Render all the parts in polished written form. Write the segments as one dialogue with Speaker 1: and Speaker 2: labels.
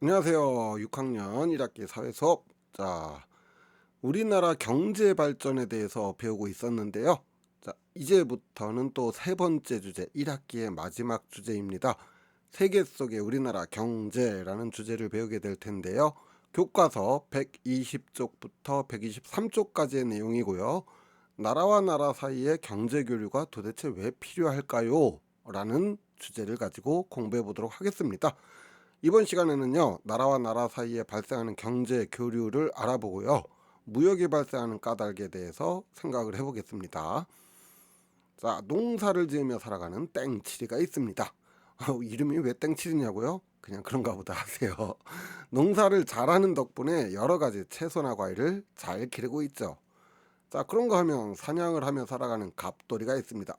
Speaker 1: 안녕하세요. 6학년 1학기 사회수업. 우리나라 경제 발전에 대해서 배우고 있었는데요. 이제부터는 또 세 번째 주제, 1학기의 마지막 주제입니다. 세계 속의 우리나라 경제라는 주제를 배우게 될 텐데요. 교과서 120쪽부터 123쪽까지의 내용이고요. 나라와 나라 사이의 경제 교류가 도대체 왜 필요할까요? 라는 주제를 가지고 공부해 보도록 하겠습니다. 이번 시간에는요, 나라와 나라 사이에 발생하는 경제 교류를 알아보고요, 무역이 발생하는 까닭에 대해서 생각을 해보겠습니다. 농사를 지으며 살아가는 땡칠이가 있습니다. 이름이 왜 땡칠이냐고요? 그냥 그런가 보다 하세요. 농사를 잘하는 덕분에 여러 가지 채소나 과일을 잘 기르고 있죠. 그런가 하면 사냥을 하며 살아가는 갑돌이가 있습니다.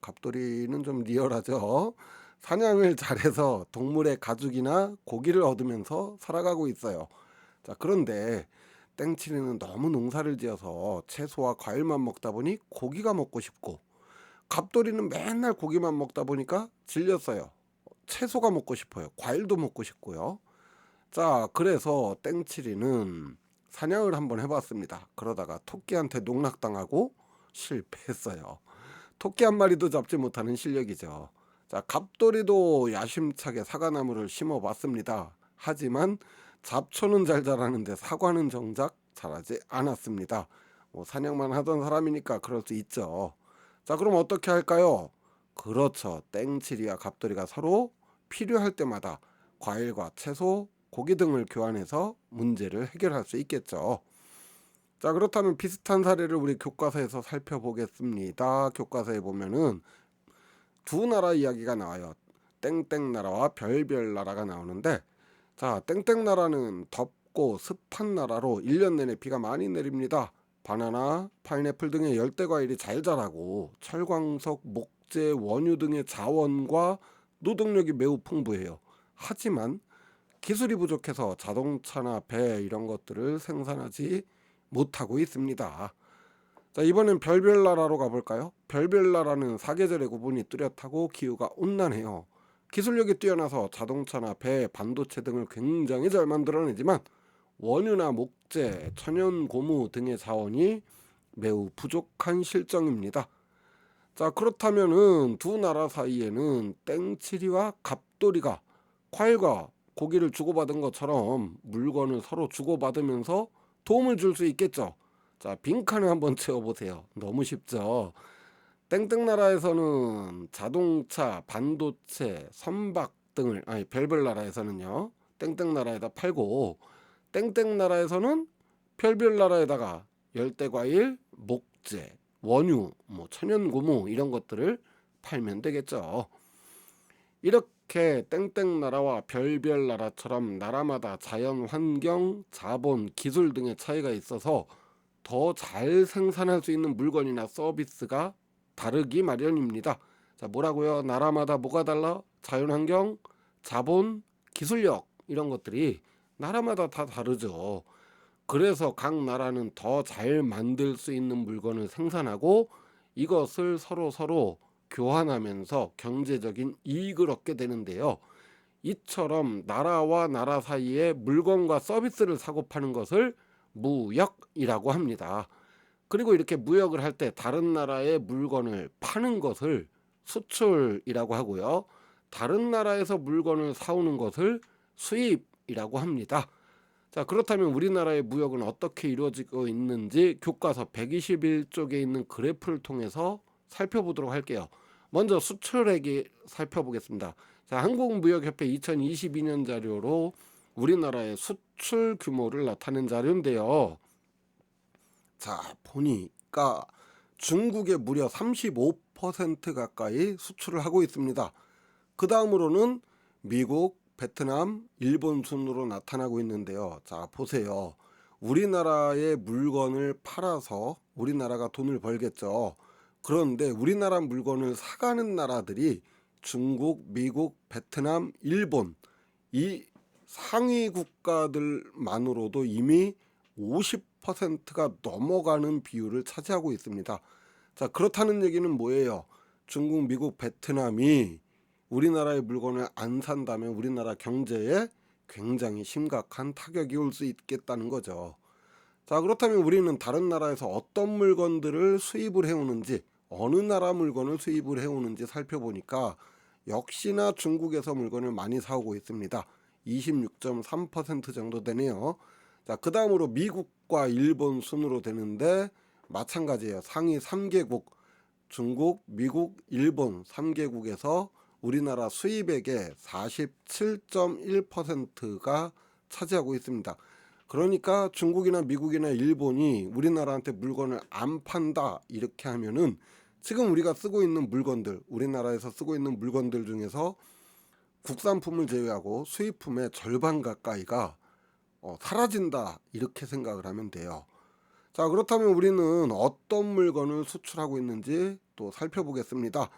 Speaker 1: 갑돌이는 좀 리얼하죠. 사냥을 잘해서 동물의 가죽이나 고기를 얻으면서 살아가고 있어요. 그런데 땡치리는 너무 농사를 지어서 채소와 과일만 먹다 보니 고기가 먹고 싶고, 갑돌이는 맨날 고기만 먹다 보니까 질렸어요. 채소가 먹고 싶어요. 과일도 먹고 싶고요. 그래서 땡치리는 사냥을 한번 해봤습니다. 그러다가 토끼한테 농락당하고 실패했어요. 토끼 한 마리도 잡지 못하는 실력이죠. 갑돌이도 야심차게 사과나무를 심어봤습니다. 하지만 잡초는 잘 자라는데 사과는 정작 자라지 않았습니다. 사냥만 하던 사람이니까 그럴 수 있죠. 그럼 어떻게 할까요? 그렇죠. 땡칠이와 갑돌이가 서로 필요할 때마다 과일과 채소, 고기 등을 교환해서 문제를 해결할 수 있겠죠. 그렇다면 비슷한 사례를 우리 교과서에서 살펴보겠습니다. 교과서에 보면은 두 나라 이야기가 나와요. 땡땡 나라와 별별 나라가 나오는데, 땡땡 나라는 덥고 습한 나라로 1년 내내 비가 많이 내립니다. 바나나, 파인애플 등의 열대 과일이 잘 자라고 철광석, 목재, 원유 등의 자원과 노동력이 매우 풍부해요. 하지만 기술이 부족해서 자동차나 배 이런 것들을 생산하지 못하고 있습니다. 이번엔 별별 나라로 가볼까요? 별별 나라는 사계절의 구분이 뚜렷하고 기후가 온난해요. 기술력이 뛰어나서 자동차나 배, 반도체 등을 굉장히 잘 만들어내지만 원유나 목재, 천연 고무 등의 자원이 매우 부족한 실정입니다. 그렇다면은 두 나라 사이에는 땡치리와 갑돌이가 과일과 고기를 주고받은 것처럼 물건을 서로 주고받으면서 도움을 줄 수 있겠죠. 빈칸을 한번 채워보세요. 너무 쉽죠. 땡땡 나라에서는 자동차, 반도체, 선박 등을, 별별 나라에서는요, 땡땡 나라에다 팔고, 땡땡 나라에서는 별별 나라에다가 열대과일, 목재, 원유, 천연고무 이런 것들을 팔면 되겠죠. 이렇게 땡땡 나라와 별별 나라처럼 나라마다 자연 환경, 자본, 기술 등의 차이가 있어서 더 잘 생산할 수 있는 물건이나 서비스가 다르기 마련입니다. 뭐라고요? 나라마다 뭐가 달라? 자연 환경, 자본, 기술력 이런 것들이 나라마다 다 다르죠. 그래서 각 나라는 더 잘 만들 수 있는 물건을 생산하고 이것을 서로 교환하면서 경제적인 이익을 얻게 되는데요. 이처럼 나라와 나라 사이에 물건과 서비스를 사고 파는 것을 무역이라고 합니다. 그리고 이렇게 무역을 할 때 다른 나라의 물건을 파는 것을 수출이라고 하고요. 다른 나라에서 물건을 사오는 것을 수입이라고 합니다. 그렇다면 우리나라의 무역은 어떻게 이루어지고 있는지 교과서 121쪽에 있는 그래프를 통해서 살펴보도록 할게요. 먼저 수출액이 살펴보겠습니다. 한국무역협회 2022년 자료로 우리나라의 수출 규모를 나타낸 자료인데요. 보니까 중국에 무려 35% 가까이 수출을 하고 있습니다. 그 다음으로는 미국, 베트남, 일본 순으로 나타나고 있는데요. 보세요. 우리나라의 물건을 팔아서 우리나라가 돈을 벌겠죠. 그런데 우리나라 물건을 사가는 나라들이 중국, 미국, 베트남, 일본 이 상위 국가들만으로도 이미 50%가 넘어가는 비율을 차지하고 있습니다. 그렇다는 얘기는 뭐예요? 중국, 미국, 베트남이 우리나라의 물건을 안 산다면 우리나라 경제에 굉장히 심각한 타격이 올 수 있겠다는 거죠. 자, 그렇다면 우리는 다른 나라에서 어떤 물건들을 수입을 해오는지, 어느 나라 물건을 수입을 해오는지 살펴보니까 역시나 중국에서 물건을 많이 사오고 있습니다. 26.3% 정도 되네요. 자, 그 다음으로 미국과 일본 순으로 되는데 마찬가지예요. 상위 3개국, 중국, 미국, 일본 3개국에서 우리나라 수입액의 47.1%가 차지하고 있습니다. 그러니까 중국이나 미국이나 일본이 우리나라한테 물건을 안 판다 이렇게 하면은 지금 우리가 쓰고 있는 물건들, 우리나라에서 쓰고 있는 물건들 중에서 국산품을 제외하고 수입품의 절반 가까이가 사라진다 이렇게 생각을 하면 돼요. 자, 그렇다면 우리는 어떤 물건을 수출하고 있는지 또 살펴보겠습니다.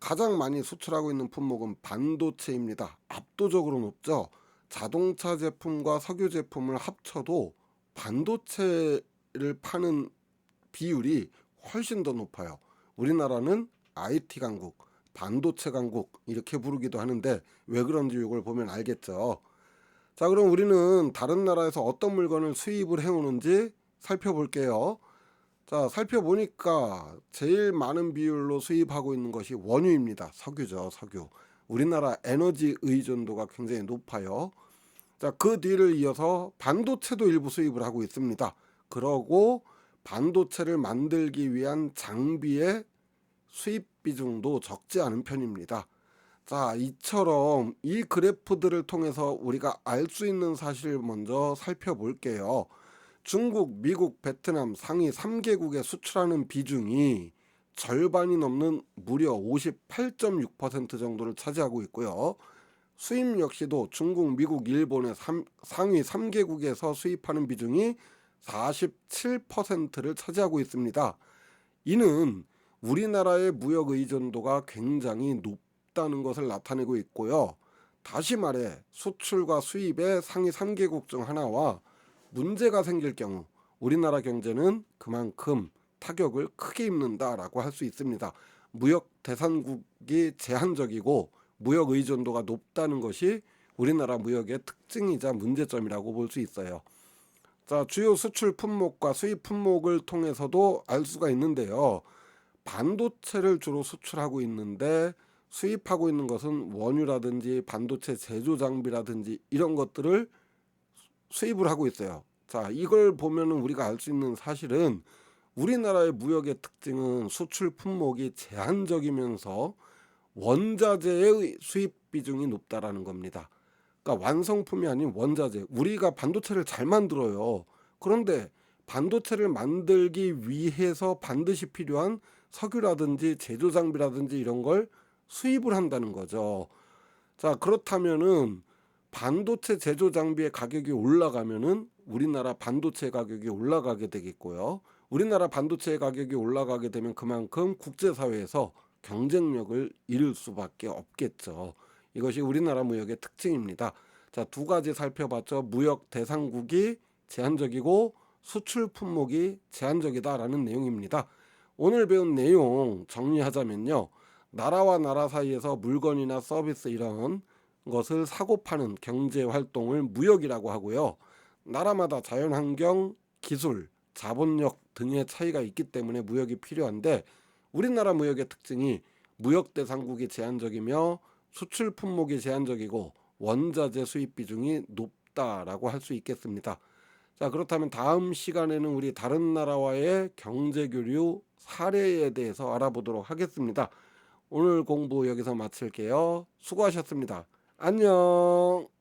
Speaker 1: 가장 많이 수출하고 있는 품목은 반도체입니다. 압도적으로 높죠. 자동차 제품과 석유 제품을 합쳐도 반도체를 파는 비율이 훨씬 더 높아요. 우리나라는 IT 강국, 반도체 강국 이렇게 부르기도 하는데 왜 그런지 이걸 보면 알겠죠. 자, 그럼 우리는 다른 나라에서 어떤 물건을 수입을 해오는지 살펴볼게요. 자, 살펴보니까 제일 많은 비율로 수입하고 있는 것이 원유입니다. 석유죠, 석유. 우리나라 에너지 의존도가 굉장히 높아요. 자, 그 뒤를 이어서 반도체도 일부 수입을 하고 있습니다. 그러고 반도체를 만들기 위한 장비의 수입 비중도 적지 않은 편입니다. 자, 이처럼 이 그래프들을 통해서 우리가 알 수 있는 사실을 먼저 살펴볼게요. 중국, 미국, 베트남 상위 3개국에 수출하는 비중이 절반이 넘는 무려 58.6% 정도를 차지하고 있고요. 수입 역시도 중국, 미국, 일본의 상위 3개국에서 수입하는 비중이 47%를 차지하고 있습니다. 이는 우리나라의 무역 의존도가 굉장히 높다는 것을 나타내고 있고요. 다시 말해 수출과 수입의 상위 3개국 중 하나와 문제가 생길 경우 우리나라 경제는 그만큼 타격을 크게 입는다라고 할 수 있습니다. 무역 대상국이 제한적이고 무역 의존도가 높다는 것이 우리나라 무역의 특징이자 문제점이라고 볼 수 있어요. 자, 주요 수출 품목과 수입 품목을 통해서도 알 수가 있는데요. 반도체를 주로 수출하고 있는데 수입하고 있는 것은 원유라든지 반도체 제조 장비라든지 이런 것들을 수입을 하고 있어요. 자, 이걸 보면은 우리가 알 수 있는 사실은 우리나라의 무역의 특징은 수출 품목이 제한적이면서 원자재의 수입 비중이 높다라는 겁니다. 그러니까 완성품이 아닌 원자재. 우리가 반도체를 잘 만들어요. 그런데 반도체를 만들기 위해서 반드시 필요한 석유라든지 제조 장비라든지 이런 걸 수입을 한다는 거죠. 자, 그렇다면은 반도체 제조 장비의 가격이 올라가면은 우리나라 반도체 가격이 올라가게 되겠고요. 우리나라 반도체 가격이 올라가게 되면 그만큼 국제사회에서 경쟁력을 잃을 수밖에 없겠죠. 이것이 우리나라 무역의 특징입니다. 자, 두 가지 살펴봤죠. 무역 대상국이 제한적이고 수출 품목이 제한적이다라는 내용입니다. 오늘 배운 내용 정리하자면요. 나라와 나라 사이에서 물건이나 서비스 이런 것을 사고 파는 경제 활동을 무역이라고 하고요. 나라마다 자연환경, 기술, 자본력 등의 차이가 있기 때문에 무역이 필요한데 우리나라 무역의 특징이 무역 대상국이 제한적이며 수출 품목이 제한적이고 원자재 수입 비중이 높다라고 할 수 있겠습니다. 자, 그렇다면 다음 시간에는 우리 다른 나라와의 경제 교류 사례에 대해서 알아보도록 하겠습니다. 오늘 공부 여기서 마칠게요. 수고하셨습니다. 안녕.